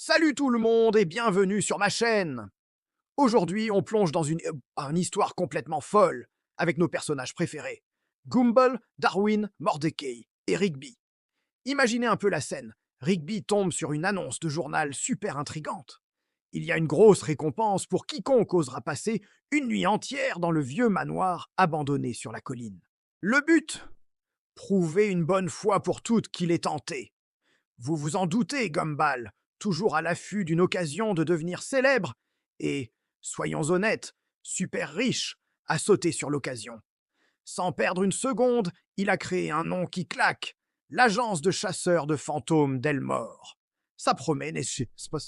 Salut tout le monde et bienvenue sur ma chaîne. Aujourd'hui, on plonge dans une histoire complètement folle avec nos personnages préférés. Gumball, Darwin, Mordecai et Rigby. Imaginez un peu la scène. Rigby tombe sur une annonce de journal super intrigante. Il y a une grosse récompense pour quiconque osera passer une nuit entière dans le vieux manoir abandonné sur la colline. Le but? Prouver une bonne fois pour toutes qu'il est tenté. Vous vous en doutez, Gumball, toujours à l'affût d'une occasion de devenir célèbre et, soyons honnêtes, super riche, a sauté sur l'occasion. Sans perdre une seconde, il a créé un nom qui claque, l'agence de chasseurs de fantômes d'Elmore. Ça promet, n'est-ce pas?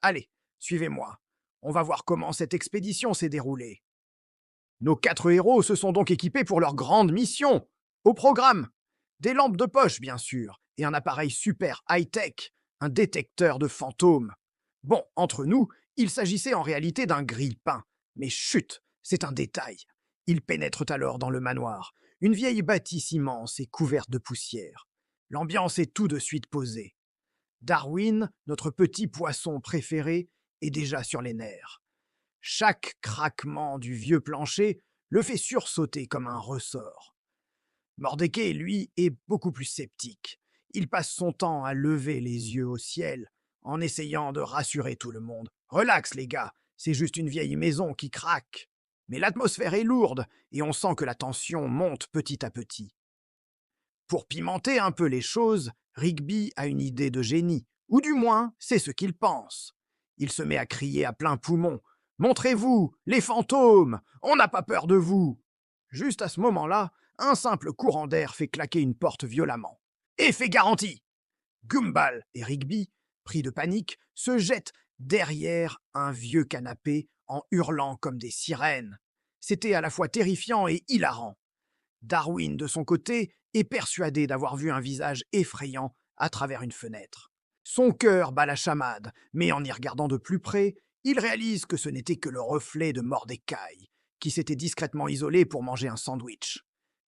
Allez, suivez-moi. On va voir comment cette expédition s'est déroulée. Nos 4 héros se sont donc équipés pour leur grande mission. Au programme, des lampes de poche, bien sûr, et un appareil super high-tech, un détecteur de fantômes. Bon, entre nous, il s'agissait en réalité d'un grille-pain. Mais chut, c'est un détail. Ils pénètrent alors dans le manoir, une vieille bâtisse immense et couverte de poussière. L'ambiance est tout de suite posée. Darwin, notre petit poisson préféré, est déjà sur les nerfs. Chaque craquement du vieux plancher le fait sursauter comme un ressort. Mordecai, lui, est beaucoup plus sceptique. Il passe son temps à lever les yeux au ciel, en essayant de rassurer tout le monde. Relax, les gars, c'est juste une vieille maison qui craque. Mais l'atmosphère est lourde, et on sent que la tension monte petit à petit. Pour pimenter un peu les choses, Rigby a une idée de génie, ou du moins, c'est ce qu'il pense. Il se met à crier à plein poumon. Montrez-vous, les fantômes, on n'a pas peur de vous. Juste à ce moment-là, un simple courant d'air fait claquer une porte violemment. Effet garanti. Gumball et Rigby, pris de panique, se jettent derrière un vieux canapé en hurlant comme des sirènes. C'était à la fois terrifiant et hilarant. Darwin, de son côté, est persuadé d'avoir vu un visage effrayant à travers une fenêtre. Son cœur bat la chamade, mais en y regardant de plus près, il réalise que ce n'était que le reflet de Mordecai, qui s'était discrètement isolé pour manger un sandwich.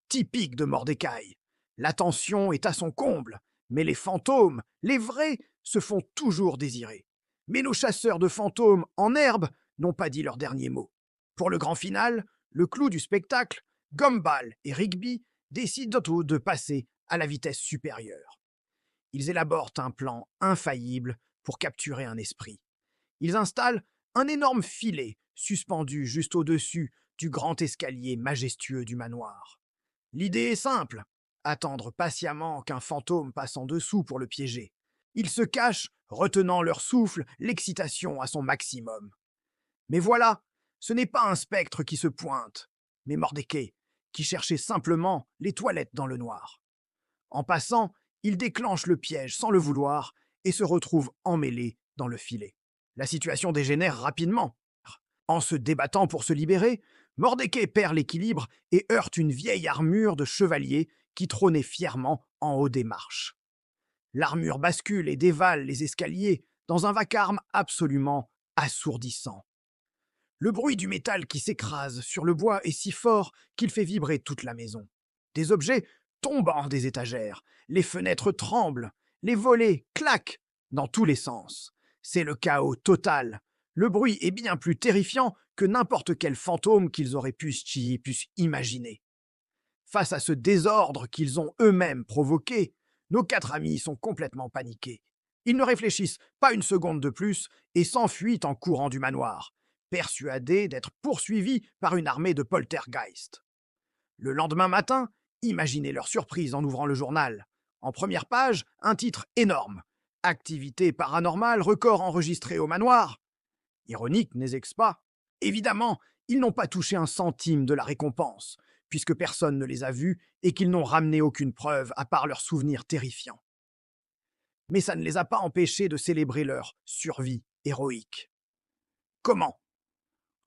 Typique de Mordecai. La tension est à son comble, mais les fantômes, les vrais, se font toujours désirer. Mais nos chasseurs de fantômes en herbe n'ont pas dit leur dernier mot. Pour le grand final, le clou du spectacle, Gumball et Rigby décident de passer à la vitesse supérieure. Ils élaborent un plan infaillible pour capturer un esprit. Ils installent un énorme filet suspendu juste au-dessus du grand escalier majestueux du manoir. L'idée est simple, attendre patiemment qu'un fantôme passe en dessous pour le piéger. Ils se cachent, retenant leur souffle, l'excitation à son maximum. Mais voilà, ce n'est pas un spectre qui se pointe, mais Mordecai, qui cherchait simplement les toilettes dans le noir. En passant, il déclenche le piège sans le vouloir et se retrouve emmêlé dans le filet. La situation dégénère rapidement. En se débattant pour se libérer, Mordecai perd l'équilibre et heurte une vieille armure de chevalier qui trônait fièrement en haut des marches. L'armure bascule et dévale les escaliers dans un vacarme absolument assourdissant. Le bruit du métal qui s'écrase sur le bois est si fort qu'il fait vibrer toute la maison. Des objets tombent des étagères, les fenêtres tremblent, les volets claquent dans tous les sens. C'est le chaos total. Le bruit est bien plus terrifiant que n'importe quel fantôme qu'ils auraient pu imaginer. Face à ce désordre qu'ils ont eux-mêmes provoqué, nos 4 amis sont complètement paniqués. Ils ne réfléchissent pas une seconde de plus et s'enfuient en courant du manoir, persuadés d'être poursuivis par une armée de poltergeist. Le lendemain matin, imaginez leur surprise en ouvrant le journal. En première page, un titre énorme. Activité paranormale, record enregistré au manoir. Ironique, n'est-ce pas? Évidemment, ils n'ont pas touché un centime de la récompense, puisque personne ne les a vus et qu'ils n'ont ramené aucune preuve à part leurs souvenirs terrifiants. Mais ça ne les a pas empêchés de célébrer leur survie héroïque. Comment?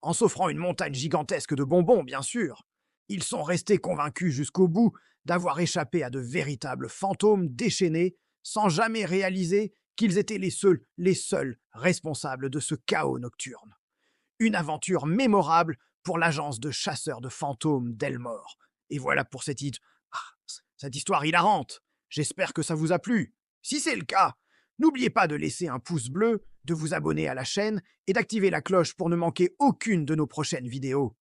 En s'offrant une montagne gigantesque de bonbons, bien sûr. Ils sont restés convaincus jusqu'au bout d'avoir échappé à de véritables fantômes déchaînés sans jamais réaliser qu'ils étaient les seuls responsables de ce chaos nocturne. Une aventure mémorable pour l'agence de chasseurs de fantômes d'Elmore. Et voilà pour cette histoire hilarante. J'espère que ça vous a plu. Si c'est le cas, N'oubliez pas de laisser un pouce bleu, de vous abonner à la chaîne et d'activer la cloche pour ne manquer aucune de nos prochaines vidéos.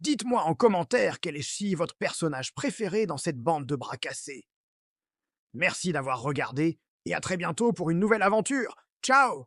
Dites-moi en commentaire quel est votre personnage préféré dans cette bande de bras cassés. Merci d'avoir regardé et à très bientôt pour une nouvelle aventure. Ciao!